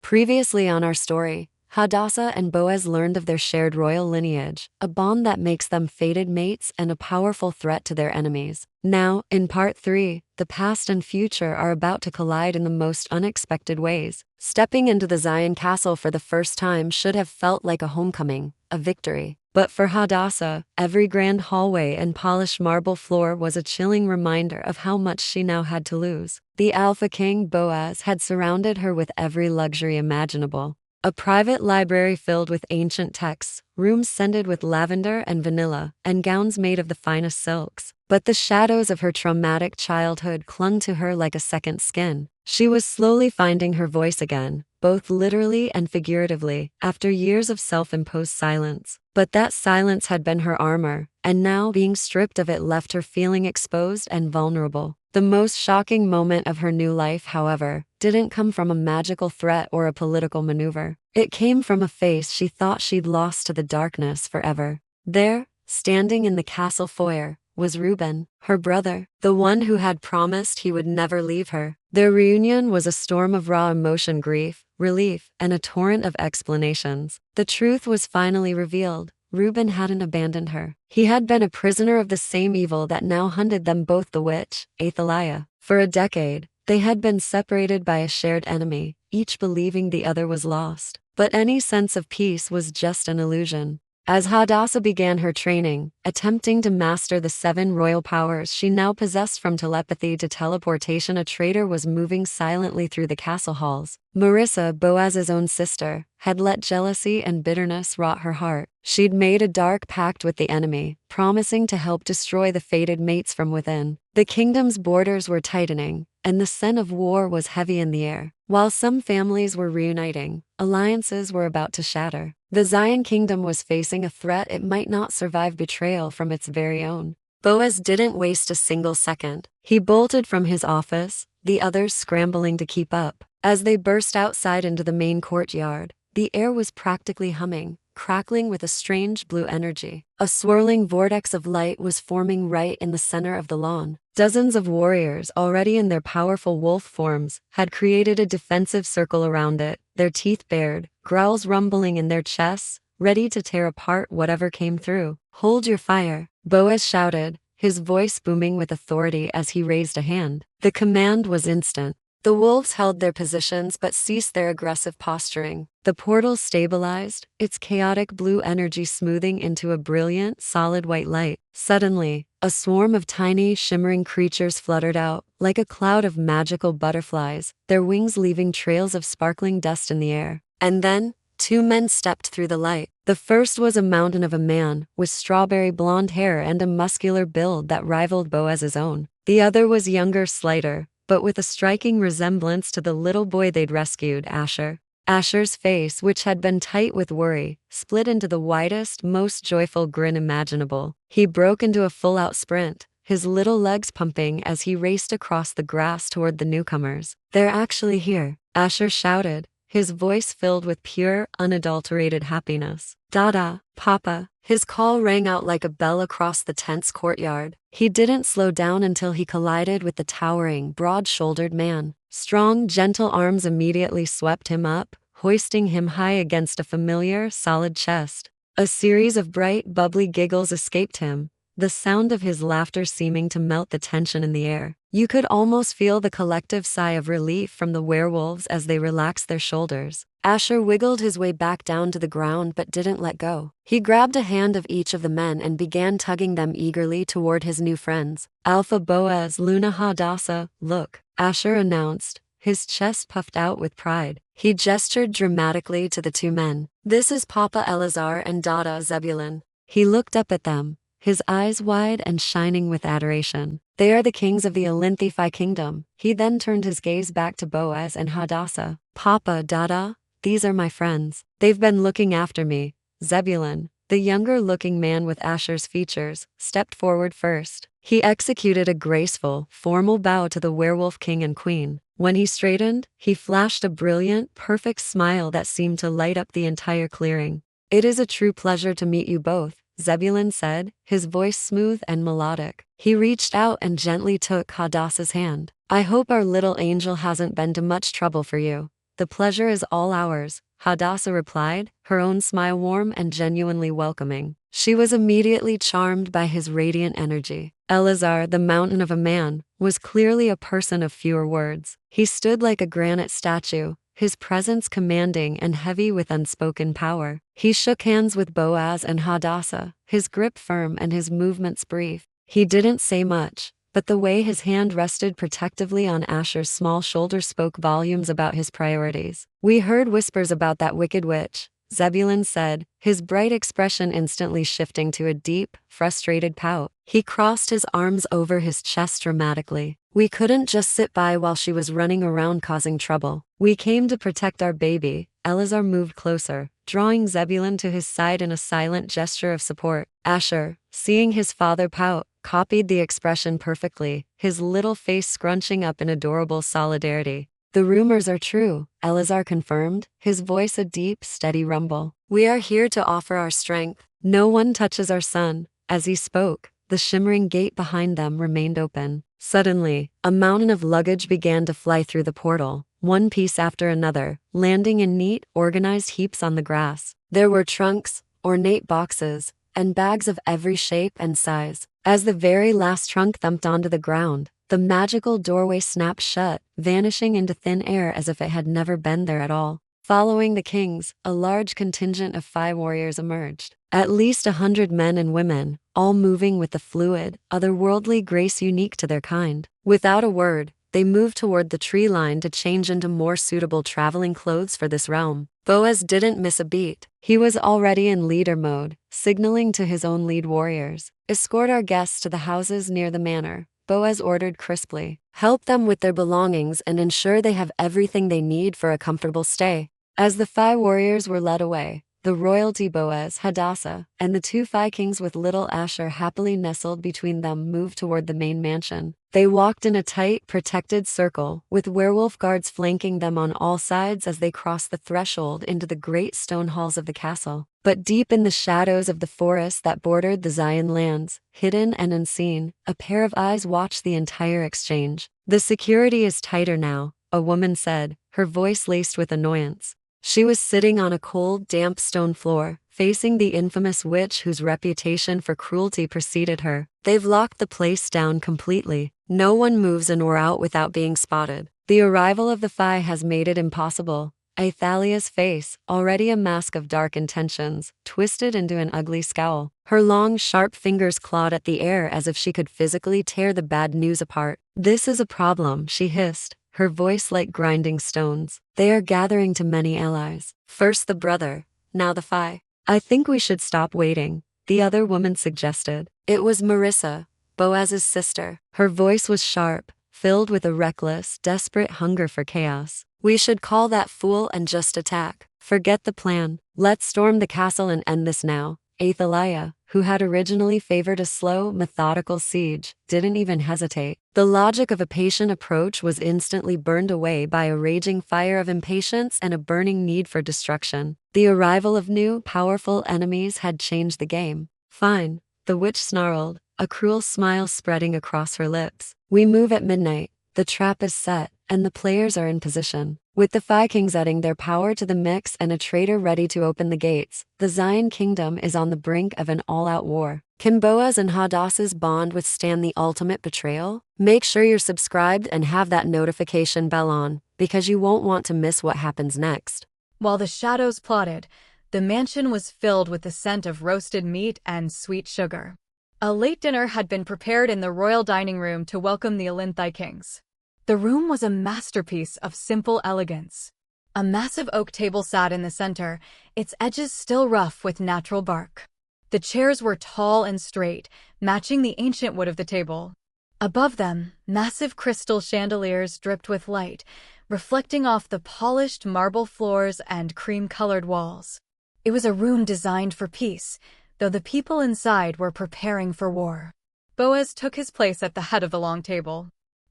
Previously on our story, Hadassah and Boaz learned of their shared royal lineage, a bond that makes them fated mates and a powerful threat to their enemies. Now, in part 3, the past and future are about to collide in the most unexpected ways. Stepping into the Zion castle for the first time should have felt like a homecoming, a victory. But for Hadassah, every grand hallway and polished marble floor was a chilling reminder of how much she now had to lose. The Alpha King Boaz had surrounded her with every luxury imaginable. A private library filled with ancient texts, rooms scented with lavender and vanilla, and gowns made of the finest silks. But the shadows of her traumatic childhood clung to her like a second skin. She was slowly finding her voice again, both literally and figuratively, after years of self-imposed silence. But that silence had been her armor, and now being stripped of it left her feeling exposed and vulnerable. The most shocking moment of her new life, however, didn't come from a magical threat or a political maneuver. It came from a face she thought she'd lost to the darkness forever. There, standing in the castle foyer, was Reuben, her brother, the one who had promised he would never leave her. Their reunion was a storm of raw emotion, grief, relief, and a torrent of explanations. The truth was finally revealed. Reuben hadn't abandoned her. He had been a prisoner of the same evil that now hunted them both, the witch, Athaliah. For a decade, they had been separated by a shared enemy, each believing the other was lost. But any sense of peace was just an illusion. As Hadassah began her training, attempting to master the 7 royal powers she now possessed from telepathy to teleportation, a traitor was moving silently through the castle halls. Marissa, Boaz's own sister, had let jealousy and bitterness rot her heart. She'd made a dark pact with the enemy, promising to help destroy the fated mates from within. The kingdom's borders were tightening, and the scent of war was heavy in the air. While some families were reuniting, alliances were about to shatter. The Zion kingdom was facing a threat it might not survive betrayal from its very own. Boaz didn't waste a single second. He bolted from his office, the others scrambling to keep up. As they burst outside into the main courtyard, the air was practically humming, crackling with a strange blue energy. A swirling vortex of light was forming right in the center of the lawn. Dozens of warriors, already in their powerful wolf forms, had created a defensive circle around it, their teeth bared, growls rumbling in their chests, ready to tear apart whatever came through. "Hold your fire," Boaz shouted, his voice booming with authority as he raised a hand. The command was instant. The wolves held their positions but ceased their aggressive posturing. The portal stabilized, its chaotic blue energy smoothing into a brilliant, solid white light. Suddenly, a swarm of tiny, shimmering creatures fluttered out, like a cloud of magical butterflies, their wings leaving trails of sparkling dust in the air. And then, 2 men stepped through the light. The first was a mountain of a man, with strawberry blonde hair and a muscular build that rivaled Boaz's own. The other was younger, slighter, but with a striking resemblance to the little boy they'd rescued, Asher. Asher's face, which had been tight with worry, split into the widest, most joyful grin imaginable. He broke into a full-out sprint, his little legs pumping as he raced across the grass toward the newcomers. "They're actually here," Asher shouted, his voice filled with pure, unadulterated happiness. "Dada, Papa." His call rang out like a bell across the tense courtyard. He didn't slow down until he collided with the towering, broad-shouldered man. Strong, gentle arms immediately swept him up, hoisting him high against a familiar, solid chest. A series of bright, bubbly giggles escaped him, the sound of his laughter seeming to melt the tension in the air. You could almost feel the collective sigh of relief from the werewolves as they relaxed their shoulders. Asher wiggled his way back down to the ground but didn't let go. He grabbed a hand of each of the men and began tugging them eagerly toward his new friends. "Alpha Boaz, Luna Hadassah, look," Asher announced, his chest puffed out with pride. He gestured dramatically to the 2 men. "This is Papa Eleazar and Dada Zebulun." He looked up at them, his eyes wide and shining with adoration. "They are the kings of the Athaliah kingdom." He then turned his gaze back to Boaz and Hadassah. "Papa, Dada, these are my friends. They've been looking after me." Zebulun, the younger-looking man with Asher's features, stepped forward first. He executed a graceful, formal bow to the werewolf king and queen. When he straightened, he flashed a brilliant, perfect smile that seemed to light up the entire clearing. "It is a true pleasure to meet you both," Zebulun said, his voice smooth and melodic. He reached out and gently took Hadassah's hand. "I hope our little angel hasn't been to much trouble for you." "The pleasure is all ours," Hadassah replied, her own smile warm and genuinely welcoming. She was immediately charmed by his radiant energy. Eleazar, the mountain of a man, was clearly a person of fewer words. He stood like a granite statue, his presence commanding and heavy with unspoken power. He shook hands with Boaz and Hadassah, his grip firm and his movements brief. He didn't say much, but the way his hand rested protectively on Asher's small shoulder spoke volumes about his priorities. "We heard whispers about that wicked witch," Zebulun said, his bright expression instantly shifting to a deep, frustrated pout. He crossed his arms over his chest dramatically. "We couldn't just sit by while she was running around causing trouble. We came to protect our baby." Eleazar moved closer, drawing Zebulun to his side in a silent gesture of support. Asher, seeing his father pout, copied the expression perfectly, his little face scrunching up in adorable solidarity. "The rumors are true," Eleazar confirmed, his voice a deep, steady rumble. "We are here to offer our strength. No one touches our son." As he spoke, the shimmering gate behind them remained open. Suddenly, a mountain of luggage began to fly through the portal, one piece after another, landing in neat, organized heaps on the grass. There were trunks, ornate boxes, and bags of every shape and size. As the very last trunk thumped onto the ground, the magical doorway snapped shut, vanishing into thin air as if it had never been there at all. Following the kings, a large contingent of 5 warriors emerged. At least 100 men and women, all moving with the fluid, otherworldly grace unique to their kind. Without a word, they moved toward the tree line to change into more suitable traveling clothes for this realm. Boaz didn't miss a beat. He was already in leader mode, signaling to his own lead warriors. "Escort our guests to the houses near the manor," Boaz ordered crisply. "Help them with their belongings and ensure they have everything they need for a comfortable stay." As the 5 warriors were led away, the royalty Boaz, Hadassah, and the 2 kings with little Asher happily nestled between them moved toward the main mansion. They walked in a tight, protected circle, with werewolf guards flanking them on all sides as they crossed the threshold into the great stone halls of the castle. But deep in the shadows of the forest that bordered the Zion lands, hidden and unseen, a pair of eyes watched the entire exchange. "The security is tighter now," a woman said, her voice laced with annoyance. She was sitting on a cold, damp stone floor, facing the infamous witch whose reputation for cruelty preceded her. "They've locked the place down completely. No one moves in or out without being spotted. The arrival of the Phi has made it impossible." Athaliah's face, already a mask of dark intentions, twisted into an ugly scowl. Her long, sharp fingers clawed at the air as if she could physically tear the bad news apart. "This is a problem," she hissed, her voice like grinding stones. "They are gathering too many allies. First the brother, now the Phi. I think we should stop waiting," the other woman suggested. It was Marissa, Boaz's sister. Her voice was sharp, filled with a reckless, desperate hunger for chaos. "We should call that fool and just attack. Forget the plan. Let's storm the castle and end this now." Athaliah, who had originally favored a slow, methodical siege, didn't even hesitate. The logic of a patient approach was instantly burned away by a raging fire of impatience and a burning need for destruction. The arrival of new, powerful enemies had changed the game. "Fine," the witch snarled, a cruel smile spreading across her lips. "We move at midnight. The trap is set, and the players are in position." With the Phi Kings adding their power to the mix and a traitor ready to open the gates, the Zion Kingdom is on the brink of an all-out war. Can Boaz and Hadassah's bond withstand the ultimate betrayal? Make sure you're subscribed and have that notification bell on, because you won't want to miss what happens next. While the shadows plotted, the mansion was filled with the scent of roasted meat and sweet sugar. A late dinner had been prepared in the royal dining room to welcome the Athaliah kings. The room was a masterpiece of simple elegance. A massive oak table sat in the center, its edges still rough with natural bark. The chairs were tall and straight, matching the ancient wood of the table. Above them, massive crystal chandeliers dripped with light, reflecting off the polished marble floors and cream-colored walls. It was a room designed for peace, though the people inside were preparing for war. Boaz took his place at the head of the long table.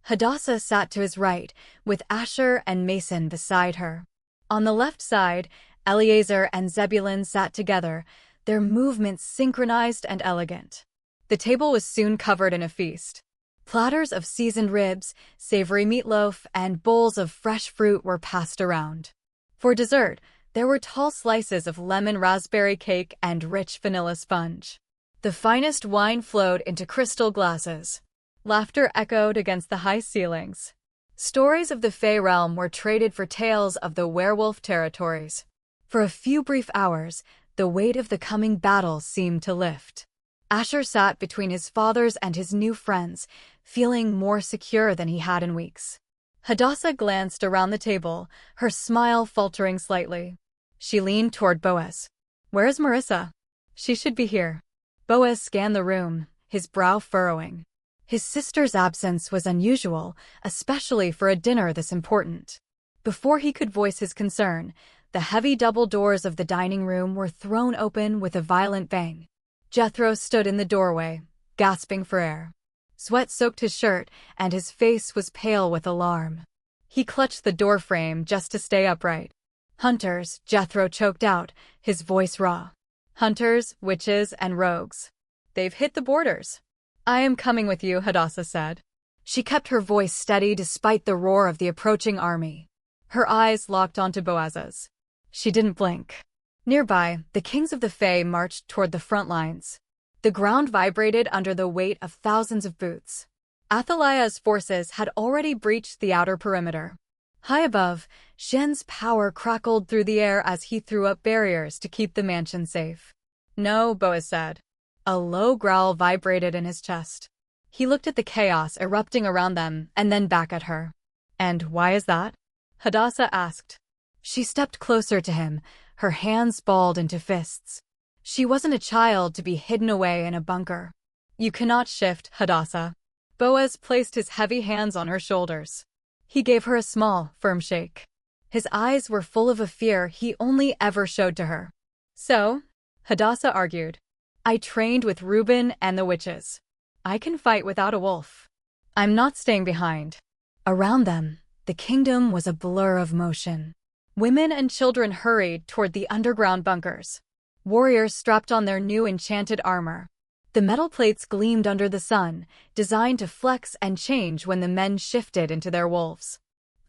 Hadassah sat to his right, with Asher and Mason beside her. On the left side, Eleazar and Zebulun sat together, their movements synchronized and elegant. The table was soon covered in a feast. Platters of seasoned ribs, savory meatloaf, and bowls of fresh fruit were passed around. For dessert, there were tall slices of lemon raspberry cake and rich vanilla sponge. The finest wine flowed into crystal glasses. Laughter echoed against the high ceilings. Stories of the Fey realm were traded for tales of the werewolf territories. For a few brief hours, the weight of the coming battle seemed to lift. Asher sat between his fathers and his new friends, feeling more secure than he had in weeks. Hadassah glanced around the table, her smile faltering slightly. She leaned toward Boaz. "Where is Marissa? She should be here." Boaz scanned the room, his brow furrowing. His sister's absence was unusual, especially for a dinner this important. Before he could voice his concern, the heavy double doors of the dining room were thrown open with a violent bang. Jethro stood in the doorway, gasping for air. Sweat soaked his shirt, and his face was pale with alarm. He clutched the doorframe just to stay upright. "Hunters," Jethro choked out, his voice raw. "Hunters, witches, and rogues. They've hit the borders." "I am coming with you," Hadassah said. She kept her voice steady despite the roar of the approaching army. Her eyes locked onto Boaz's. She didn't blink. Nearby, the kings of the Fae marched toward the front lines. The ground vibrated under the weight of thousands of boots. Athaliah's forces had already breached the outer perimeter. High above, Shen's power crackled through the air as he threw up barriers to keep the mansion safe. "No," Boaz said. A low growl vibrated in his chest. He looked at the chaos erupting around them and then back at her. "And why is that?" Hadassah asked. She stepped closer to him, her hands balled into fists. She wasn't a child to be hidden away in a bunker. "You cannot shift, Hadassah." Boaz placed his heavy hands on her shoulders. He gave her a small, firm shake. His eyes were full of a fear he only ever showed to her. "So," Hadassah argued, "I trained with Reuben and the witches. I can fight without a wolf. I'm not staying behind." Around them, the kingdom was a blur of motion. Women and children hurried toward the underground bunkers. Warriors strapped on their new enchanted armor. The metal plates gleamed under the sun, designed to flex and change when the men shifted into their wolves.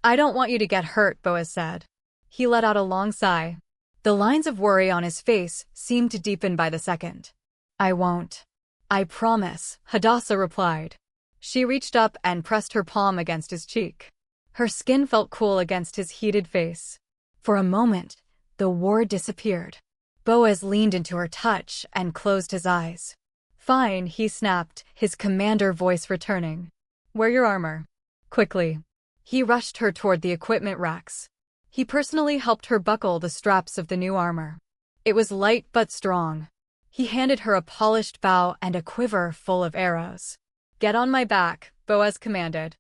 "I don't want you to get hurt," Boaz said. He let out a long sigh. The lines of worry on his face seemed to deepen by the second. "I won't. I promise," Hadassah replied. She reached up and pressed her palm against his cheek. Her skin felt cool against his heated face. For a moment, the war disappeared. Boaz leaned into her touch and closed his eyes. "Fine," he snapped, his commander voice returning. "Wear your armor." Quickly. He rushed her toward the equipment racks. He personally helped her buckle the straps of the new armor. It was light but strong. He handed her a polished bow and a quiver full of arrows. "Get on my back," Boaz commanded.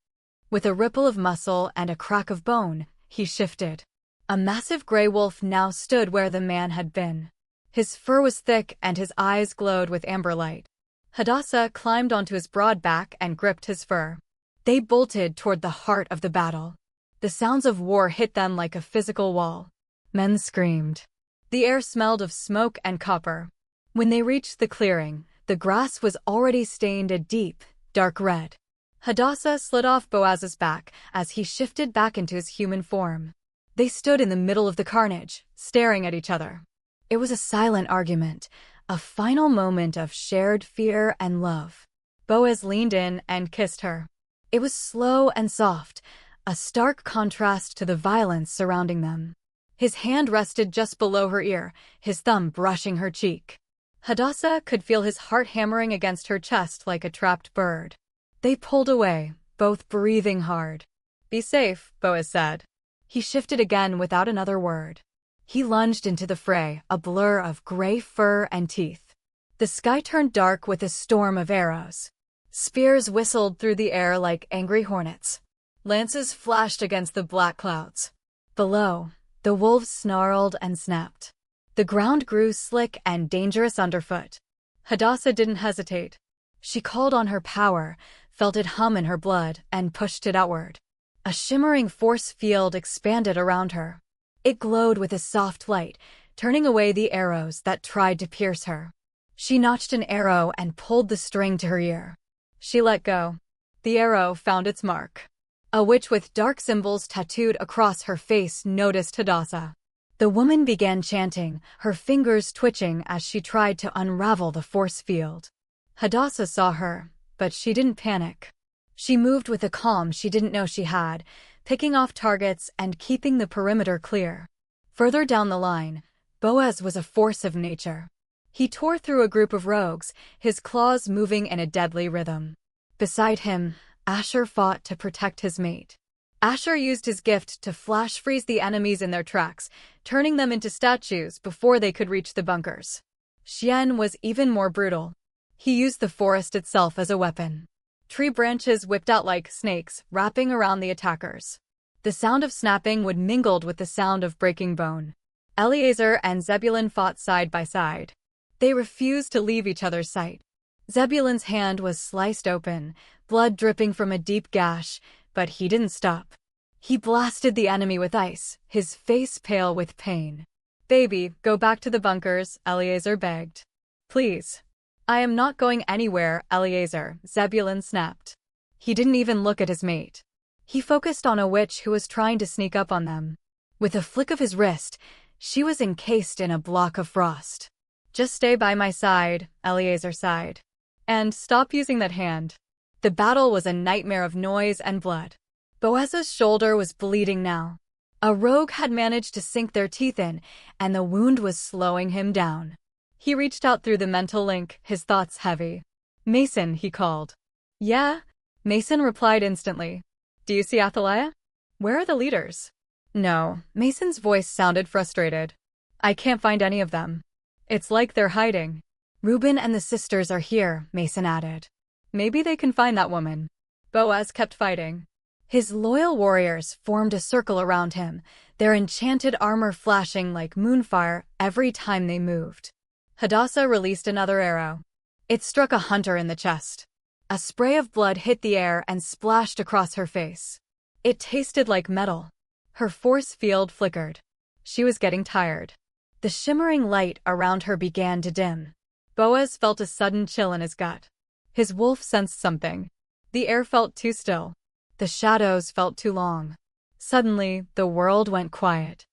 With a ripple of muscle and a crack of bone, he shifted. A massive gray wolf now stood where the man had been. His fur was thick and his eyes glowed with amber light. Hadassah climbed onto his broad back and gripped his fur. They bolted toward the heart of the battle. The sounds of war hit them like a physical wall. Men screamed. The air smelled of smoke and copper. When they reached the clearing, the grass was already stained a deep, dark red. Hadassah slid off Boaz's back as he shifted back into his human form. They stood in the middle of the carnage, staring at each other. It was a silent argument, a final moment of shared fear and love. Boaz leaned in and kissed her. It was slow and soft, a stark contrast to the violence surrounding them. His hand rested just below her ear, his thumb brushing her cheek. Hadassah could feel his heart hammering against her chest like a trapped bird. They pulled away, both breathing hard. "Be safe," Boaz said. He shifted again without another word. He lunged into the fray, a blur of gray fur and teeth. The sky turned dark with a storm of arrows. Spears whistled through the air like angry hornets. Lances flashed against the black clouds. Below, the wolves snarled and snapped. The ground grew slick and dangerous underfoot. Hadassah didn't hesitate. She called on her power, felt it hum in her blood, and pushed it outward. A shimmering force field expanded around her. It glowed with a soft light, turning away the arrows that tried to pierce her. She notched an arrow and pulled the string to her ear. She let go. The arrow found its mark. A witch with dark symbols tattooed across her face noticed Hadassah. The woman began chanting, her fingers twitching as she tried to unravel the force field. Hadassah saw her, but she didn't panic. She moved with a calm she didn't know she had, picking off targets and keeping the perimeter clear. Further down the line, Boaz was a force of nature. He tore through a group of rogues, his claws moving in a deadly rhythm. Beside him, Asher fought to protect his mate. Asher used his gift to flash freeze the enemies in their tracks, turning them into statues before they could reach the bunkers. Shien was even more brutal. He used the forest itself as a weapon. Tree branches whipped out like snakes, wrapping around the attackers. The sound of snapping would mingled with the sound of breaking bone. Eliezer and Zebulun fought side by side. They refused to leave each other's sight. Zebulun's hand was sliced open, blood dripping from a deep gash, but he didn't stop. He blasted the enemy with ice, his face pale with pain. "Baby, go back to the bunkers," Eliezer begged. "Please." "I am not going anywhere, Eliezer," Zebulun snapped. He didn't even look at his mate. He focused on a witch who was trying to sneak up on them. With a flick of his wrist, she was encased in a block of frost. "Just stay by my side," Eliezer sighed. "And stop using that hand." The battle was a nightmare of noise and blood. Boaz's shoulder was bleeding now. A rogue had managed to sink their teeth in, and the wound was slowing him down. He reached out through the mental link, his thoughts heavy. "Mason," he called. "Yeah?" Mason replied instantly. "Do you see Athaliah? Where are the leaders?" "No." Mason's voice sounded frustrated. "I can't find any of them. It's like they're hiding." "Reuben and the sisters are here," Mason added. "Maybe they can find that woman." Boaz kept fighting. His loyal warriors formed a circle around him, their enchanted armor flashing like moonfire every time they moved. Hadassah released another arrow. It struck a hunter in the chest. A spray of blood hit the air and splashed across her face. It tasted like metal. Her force field flickered. She was getting tired. The shimmering light around her began to dim. Boaz felt a sudden chill in his gut. His wolf sensed something. The air felt too still. The shadows felt too long. Suddenly, the world went quiet.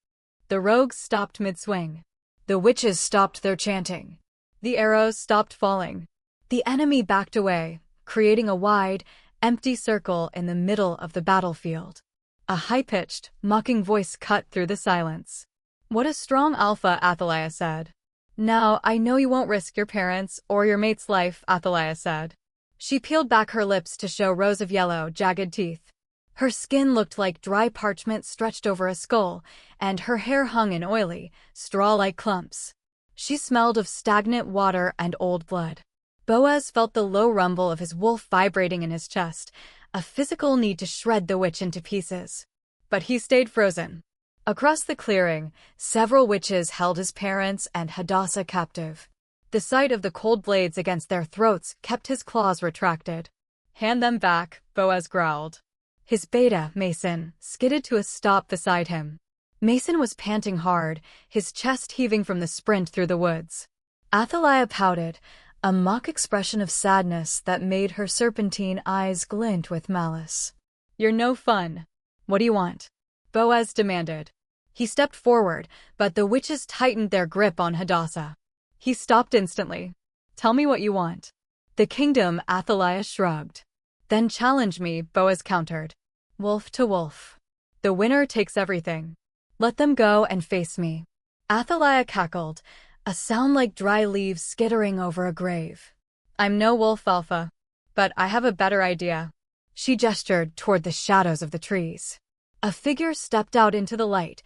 The rogues stopped mid-swing. The witches stopped their chanting. The arrows stopped falling. The enemy backed away, creating a wide, empty circle in the middle of the battlefield. A high-pitched, mocking voice cut through the silence. "What a strong alpha," Athaliah said. "Now, I know you won't risk your parents' or your mate's life," Athaliah said. She peeled back her lips to show rows of yellow, jagged teeth. Her skin looked like dry parchment stretched over a skull, and her hair hung in oily, straw-like clumps. She smelled of stagnant water and old blood. Boaz felt the low rumble of his wolf vibrating in his chest, a physical need to shred the witch into pieces. But he stayed frozen. Across the clearing, several witches held his parents and Hadassah captive. The sight of the cold blades against their throats kept his claws retracted. "Hand them back," Boaz growled. His beta, Mason, skidded to a stop beside him. Mason was panting hard, his chest heaving from the sprint through the woods. Athaliah pouted, a mock expression of sadness that made her serpentine eyes glint with malice. "You're no fun. What do you want?" Boaz demanded. He stepped forward, but the witches tightened their grip on Hadassah. He stopped instantly. "Tell me what you want." "The kingdom," Athaliah shrugged. "Then challenge me," Boaz countered. "Wolf to wolf. The winner takes everything. Let them go and face me." Athaliah cackled, a sound like dry leaves skittering over a grave. "I'm no wolf alpha, but I have a better idea." She gestured toward the shadows of the trees. A figure stepped out into the light,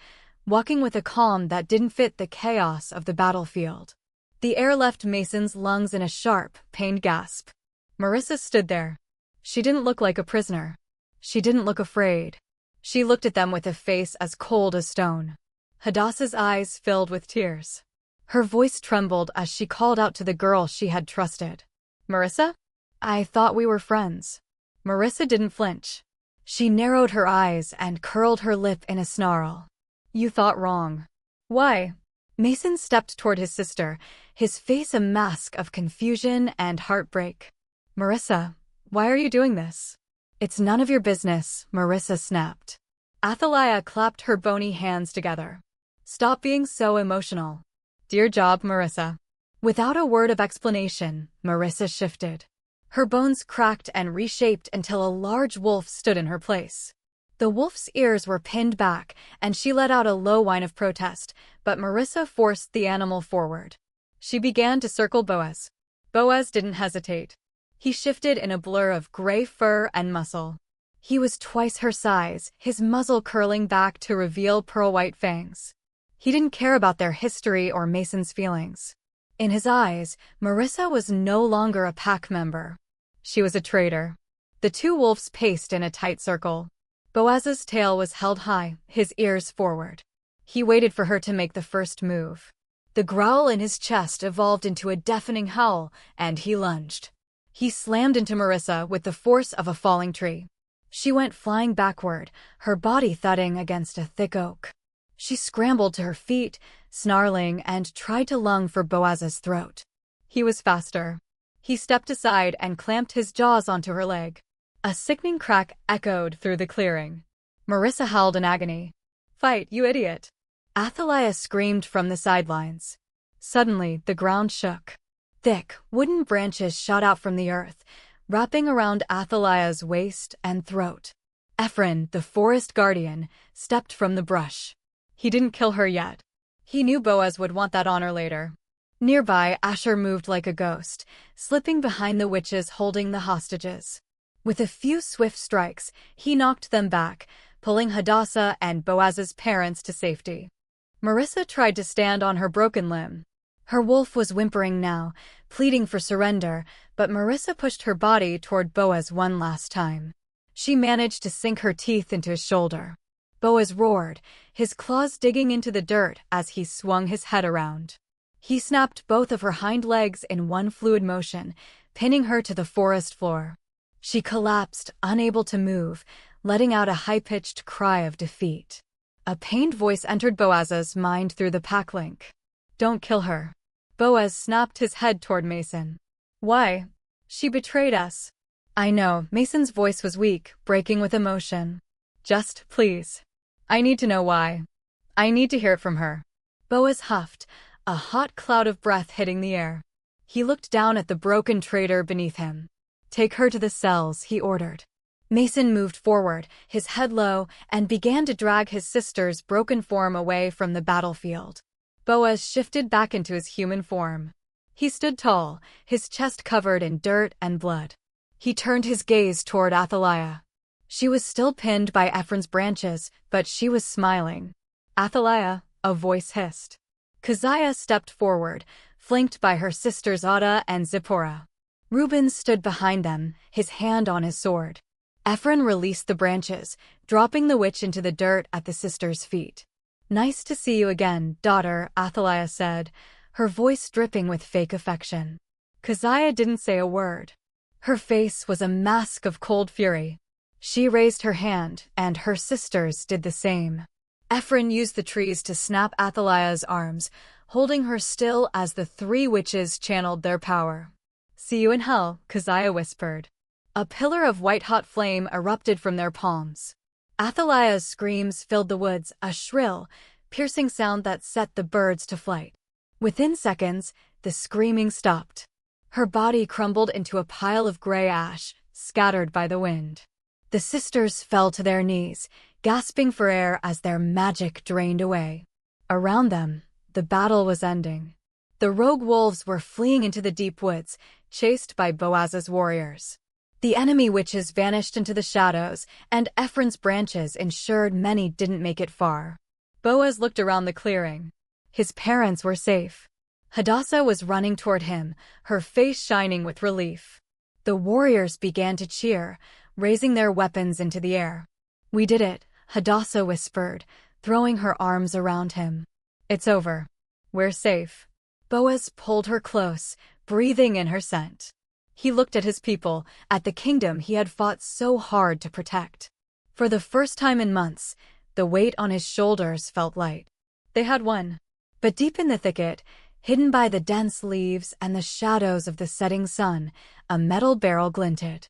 walking with a calm that didn't fit the chaos of the battlefield. The air left Mason's lungs in a sharp, pained gasp. Marissa stood there. She didn't look like a prisoner. She didn't look afraid. She looked at them with a face as cold as stone. Hadassah's eyes filled with tears. Her voice trembled as she called out to the girl she had trusted. "Marissa? I thought we were friends." Marissa didn't flinch. She narrowed her eyes and curled her lip in a snarl. "You thought wrong." "Why?" Mason stepped toward his sister, his face a mask of confusion and heartbreak. "Marissa, why are you doing this?" "It's none of your business," Marissa snapped. Athaliah clapped her bony hands together. "Stop being so emotional." "Dear job, Marissa." Without a word of explanation, Marissa shifted. Her bones cracked and reshaped until a large wolf stood in her place. The wolf's ears were pinned back, and she let out a low whine of protest, but Marissa forced the animal forward. She began to circle Boaz. Boaz didn't hesitate. He shifted in a blur of gray fur and muscle. He was twice her size, his muzzle curling back to reveal pearl-white fangs. He didn't care about their history or Mason's feelings. In his eyes, Marissa was no longer a pack member. She was a traitor. The two wolves paced in a tight circle. Boaz's tail was held high, his ears forward. He waited for her to make the first move. The growl in his chest evolved into a deafening howl, and he lunged. He slammed into Marissa with the force of a falling tree. She went flying backward, her body thudding against a thick oak. She scrambled to her feet, snarling, and tried to lunge for Boaz's throat. He was faster. He stepped aside and clamped his jaws onto her leg. A sickening crack echoed through the clearing. Marissa howled in agony. "Fight, you idiot!" Athaliah screamed from the sidelines. Suddenly, the ground shook. Thick, wooden branches shot out from the earth, wrapping around Athaliah's waist and throat. Ephron, the forest guardian, stepped from the brush. He didn't kill her yet. He knew Boaz would want that honor later. Nearby, Asher moved like a ghost, slipping behind the witches holding the hostages. With a few swift strikes, he knocked them back, pulling Hadassah and Boaz's parents to safety. Marissa tried to stand on her broken limb. Her wolf was whimpering now, pleading for surrender, but Marissa pushed her body toward Boaz one last time. She managed to sink her teeth into his shoulder. Boaz roared, his claws digging into the dirt as he swung his head around. He snapped both of her hind legs in one fluid motion, pinning her to the forest floor. She collapsed, unable to move, letting out a high-pitched cry of defeat. A pained voice entered Boaz's mind through the pack link. "Don't kill her." Boaz snapped his head toward Mason. "Why? She betrayed us." "I know." Mason's voice was weak, breaking with emotion. "Just, please. I need to know why. I need to hear it from her." Boaz huffed, a hot cloud of breath hitting the air. He looked down at the broken traitor beneath him. "Take her to the cells," he ordered. Mason moved forward, his head low, and began to drag his sister's broken form away from the battlefield. Boaz shifted back into his human form. He stood tall, his chest covered in dirt and blood. He turned his gaze toward Athaliah. She was still pinned by Ephron's branches, but she was smiling. "Athaliah," a voice hissed. Keziah stepped forward, flanked by her sisters Ada and Zipporah. Reuben stood behind them, his hand on his sword. Ephron released the branches, dropping the witch into the dirt at the sisters' feet. "Nice to see you again, daughter," Athaliah said, her voice dripping with fake affection. Keziah didn't say a word. Her face was a mask of cold fury. She raised her hand, and her sisters did the same. Ephron used the trees to snap Athaliah's arms, holding her still as the three witches channeled their power. "See you in hell," Keziah whispered. A pillar of white-hot flame erupted from their palms. Athaliah's screams filled the woods, a shrill, piercing sound that set the birds to flight. Within seconds, the screaming stopped. Her body crumbled into a pile of gray ash, scattered by the wind. The sisters fell to their knees, gasping for air as their magic drained away. Around them, the battle was ending. The rogue wolves were fleeing into the deep woods, chased by Boaz's warriors. The enemy witches vanished into the shadows, and Ephron's branches ensured many didn't make it far. Boaz looked around the clearing. His parents were safe. Hadassah was running toward him, her face shining with relief. The warriors began to cheer, raising their weapons into the air. "We did it," Hadassah whispered, throwing her arms around him. "It's over. We're safe." Boaz pulled her close, breathing in her scent. He looked at his people, at the kingdom he had fought so hard to protect. For the first time in months, the weight on his shoulders felt light. They had won. But deep in the thicket, hidden by the dense leaves and the shadows of the setting sun, a metal barrel glinted.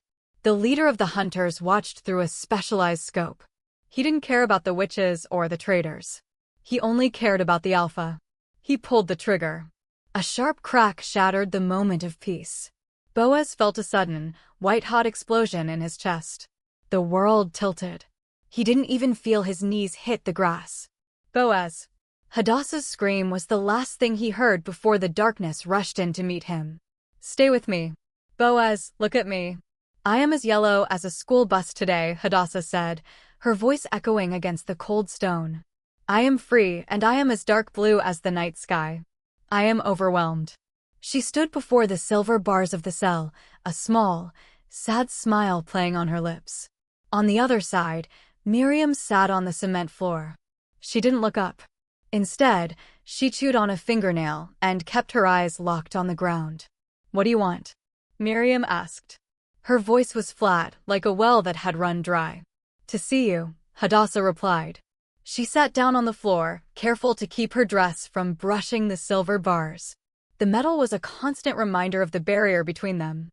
The leader of the hunters watched through a specialized scope. He didn't care about the witches or the traitors. He only cared about the alpha. He pulled the trigger. A sharp crack shattered the moment of peace. Boaz felt a sudden, white-hot explosion in his chest. The world tilted. He didn't even feel his knees hit the grass. Boaz. Hadassah's scream was the last thing he heard before the darkness rushed in to meet him. Stay with me. Boaz, look at me. I am as yellow as a school bus today, Hadassah said, her voice echoing against the cold stone. I am free, and I am as dark blue as the night sky. I am overwhelmed. She stood before the silver bars of the cell, a small, sad smile playing on her lips. On the other side, Miriam sat on the cement floor. She didn't look up. Instead, she chewed on a fingernail and kept her eyes locked on the ground. What do you want? Miriam asked. Her voice was flat, like a well that had run dry. To see you, Hadassah replied. She sat down on the floor, careful to keep her dress from brushing the silver bars. The metal was a constant reminder of the barrier between them.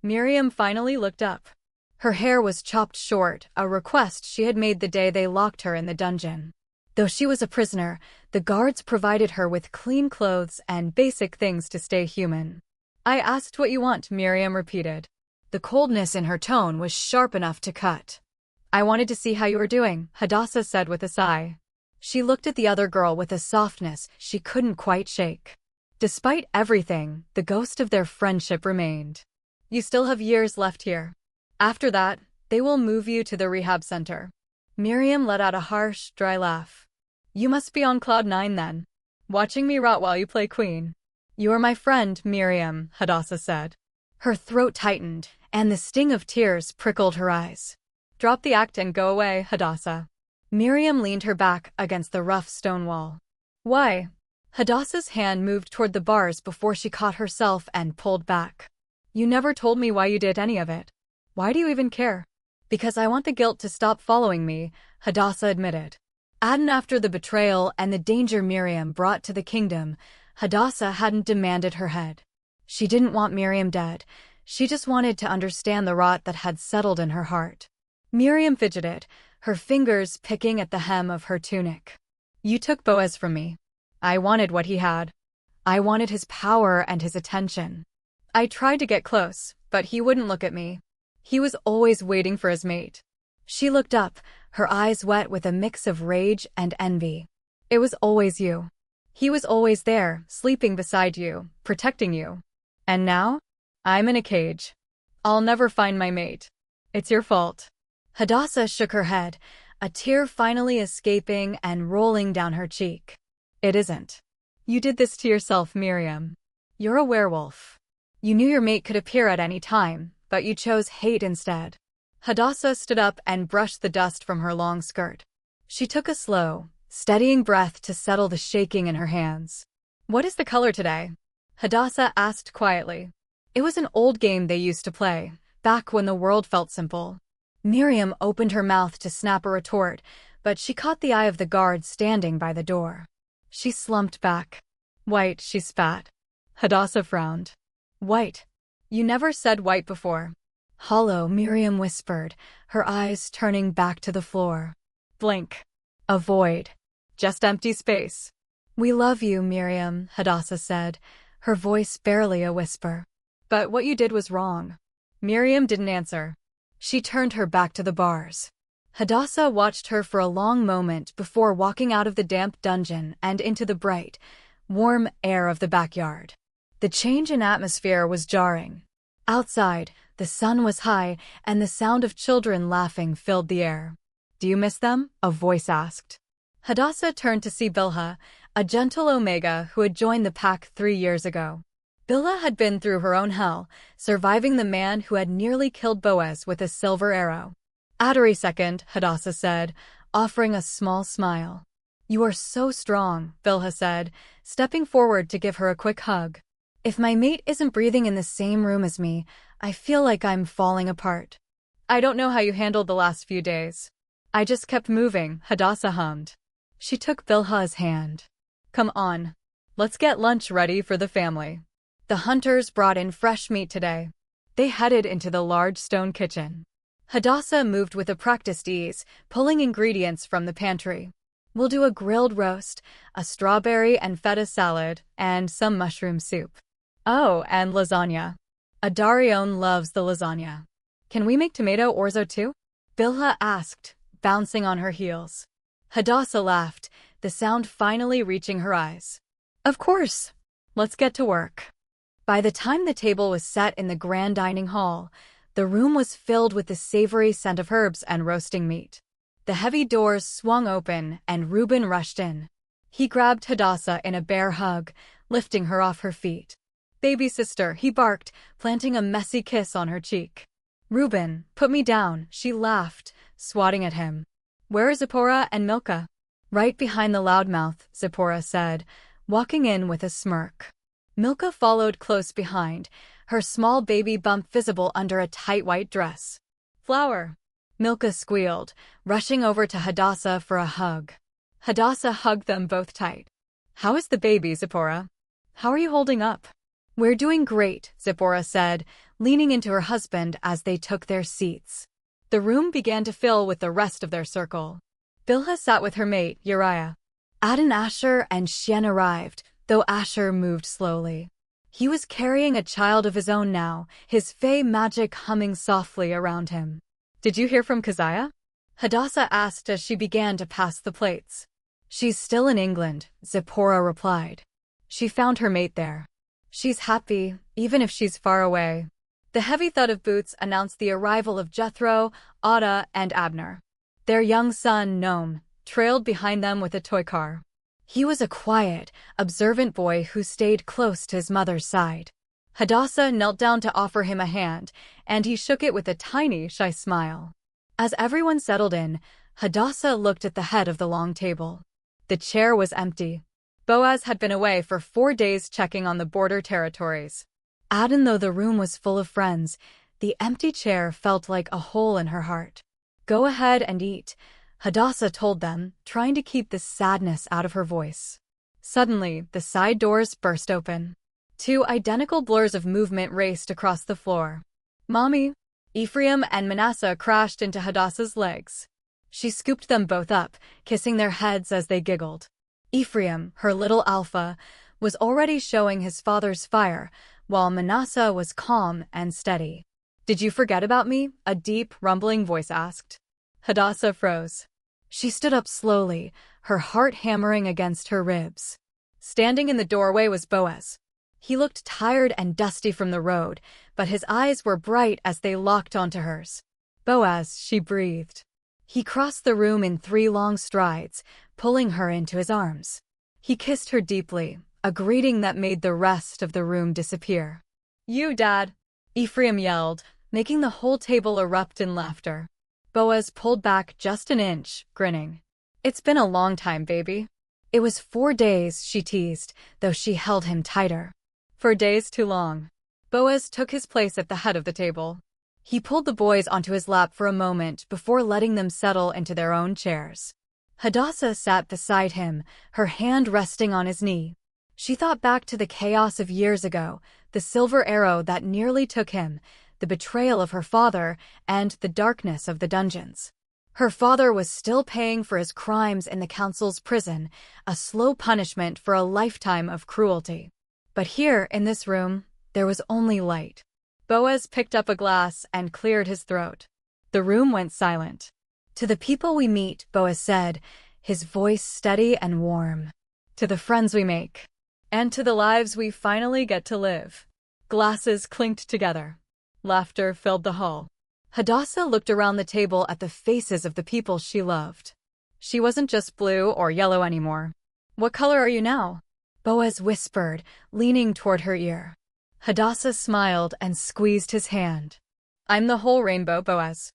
Miriam finally looked up. Her hair was chopped short, a request she had made the day they locked her in the dungeon. Though she was a prisoner, the guards provided her with clean clothes and basic things to stay human. I asked what you want, Miriam repeated. The coldness in her tone was sharp enough to cut. I wanted to see how you were doing, Hadassah said with a sigh. She looked at the other girl with a softness she couldn't quite shake. Despite everything, the ghost of their friendship remained. You still have years left here. After that, they will move you to the rehab center. Miriam let out a harsh, dry laugh. You must be on cloud 9 then. Watching me rot while you play queen. You are my friend, Miriam, Hadassah said. Her throat tightened, and the sting of tears prickled her eyes. Drop the act and go away, Hadassah. Miriam leaned her back against the rough stone wall. Why? Hadassah's hand moved toward the bars before she caught herself and pulled back. You never told me why you did any of it. Why do you even care? Because I want the guilt to stop following me, Hadassah admitted. After the betrayal and the danger Miriam brought to the kingdom, Hadassah hadn't demanded her head. She didn't want Miriam dead. She just wanted to understand the rot that had settled in her heart. Miriam fidgeted, her fingers picking at the hem of her tunic. You took Boaz from me. I wanted what he had. I wanted his power and his attention. I tried to get close, but he wouldn't look at me. He was always waiting for his mate. She looked up, her eyes wet with a mix of rage and envy. It was always you. He was always there, sleeping beside you, protecting you. And now? I'm in a cage. I'll never find my mate. It's your fault. Hadassah shook her head, a tear finally escaping and rolling down her cheek. It isn't. You did this to yourself, Miriam. You're a werewolf. You knew your mate could appear at any time, but you chose hate instead. Hadassah stood up and brushed the dust from her long skirt. She took a slow, steadying breath to settle the shaking in her hands. What is the color today? Hadassah asked quietly. It was an old game they used to play, back when the world felt simple. Miriam opened her mouth to snap a retort, but she caught the eye of the guard standing by the door. She slumped back. White, she spat. Hadassah frowned. White. You never said white before. Hollow, Miriam whispered, her eyes turning back to the floor. Blink. A void. Just empty space. We love you, Miriam, Hadassah said, her voice barely a whisper. But what you did was wrong. Miriam didn't answer. She turned her back to the bars. Hadassah watched her for a long moment before walking out of the damp dungeon and into the bright, warm air of the backyard. The change in atmosphere was jarring. Outside, the sun was high, and the sound of children laughing filled the air. Do you miss them? A voice asked. Hadassah turned to see Bilhah, a gentle Omega who had joined the pack 3 years ago. Bilhah had been through her own hell, surviving the man who had nearly killed Boaz with a silver arrow. Adari second, Hadassah said, offering a small smile. You are so strong, Bilhah said, stepping forward to give her a quick hug. If my mate isn't breathing in the same room as me, I feel like I'm falling apart. I don't know how you handled the last few days. I just kept moving, Hadassah hummed. She took Bilhah's hand. Come on. Let's get lunch ready for the family. The hunters brought in fresh meat today. They headed into the large stone kitchen. Hadassah moved with a practiced ease, pulling ingredients from the pantry. We'll do a grilled roast, a strawberry and feta salad, and some mushroom soup. Oh, and lasagna. Adarion loves the lasagna. Can we make tomato orzo too? Bilhah asked, bouncing on her heels. Hadassah laughed, the sound finally reaching her eyes. Of course. Let's get to work. By the time the table was set in the grand dining hall, the room was filled with the savory scent of herbs and roasting meat. The heavy doors swung open and Reuben rushed in. He grabbed Hadassah in a bear hug, lifting her off her feet. Baby sister, he barked, planting a messy kiss on her cheek. Reuben, put me down, she laughed, swatting at him. Where are Zipporah and Milcah? Right behind the loudmouth, Zipporah said, walking in with a smirk. Milcah followed close behind, her small baby bump visible under a tight white dress. Flower. Milcah squealed, rushing over to Hadassah for a hug. Hadassah hugged them both tight. How is the baby, Zipporah? How are you holding up? We're doing great, Zipporah said, leaning into her husband as they took their seats. The room began to fill with the rest of their circle. Bilhah sat with her mate, Uriah. Adon Asher and Shen arrived, though Asher moved slowly. He was carrying a child of his own now, his fey magic humming softly around him. Did you hear from Keziah? Hadassah asked as she began to pass the plates. She's still in England, Zipporah replied. She found her mate there. She's happy, even if she's far away. The heavy thud of boots announced the arrival of Jethro, Ada, and Abner. Their young son, Noam, trailed behind them with a toy car. He was a quiet, observant boy who stayed close to his mother's side. Hadassah knelt down to offer him a hand, and he shook it with a tiny, shy smile. As everyone settled in, Hadassah looked at the head of the long table. The chair was empty. Boaz had been away for 4 days checking on the border territories. Adon, though the room was full of friends, the empty chair felt like a hole in her heart. Go ahead and eat, Hadassah told them, trying to keep the sadness out of her voice. Suddenly, the side doors burst open. 2 identical blurs of movement raced across the floor. Mommy! Ephraim and Manasseh crashed into Hadassah's legs. She scooped them both up, kissing their heads as they giggled. Ephraim, her little alpha, was already showing his father's fire, while Manasseh was calm and steady. Did you forget about me? A deep, rumbling voice asked. Hadassah froze. She stood up slowly, her heart hammering against her ribs. Standing in the doorway was Boaz. He looked tired and dusty from the road, but his eyes were bright as they locked onto hers. Boaz, she breathed. He crossed the room in 3 long strides, pulling her into his arms. He kissed her deeply, a greeting that made the rest of the room disappear. You, Dad! Ephraim yelled, making the whole table erupt in laughter. Boaz pulled back just an inch, grinning. It's been a long time, baby. It was 4 days, she teased, though she held him tighter. 4 days too long. Boaz took his place at the head of the table. He pulled the boys onto his lap for a moment before letting them settle into their own chairs. Hadassah sat beside him, her hand resting on his knee. She thought back to the chaos of years ago, the silver arrow that nearly took him, the betrayal of her father, and the darkness of the dungeons. Her father was still paying for his crimes in the council's prison, a slow punishment for a lifetime of cruelty. But here, in this room, there was only light. Boaz picked up a glass and cleared his throat. The room went silent. To the people we meet, Boaz said, his voice steady and warm. To the friends we make. And to the lives we finally get to live. Glasses clinked together. Laughter filled the hall. Hadassah looked around the table at the faces of the people she loved. She wasn't just blue or yellow anymore. What color are you now? Boaz whispered, leaning toward her ear. Hadassah smiled and squeezed his hand. I'm the whole rainbow, Boaz.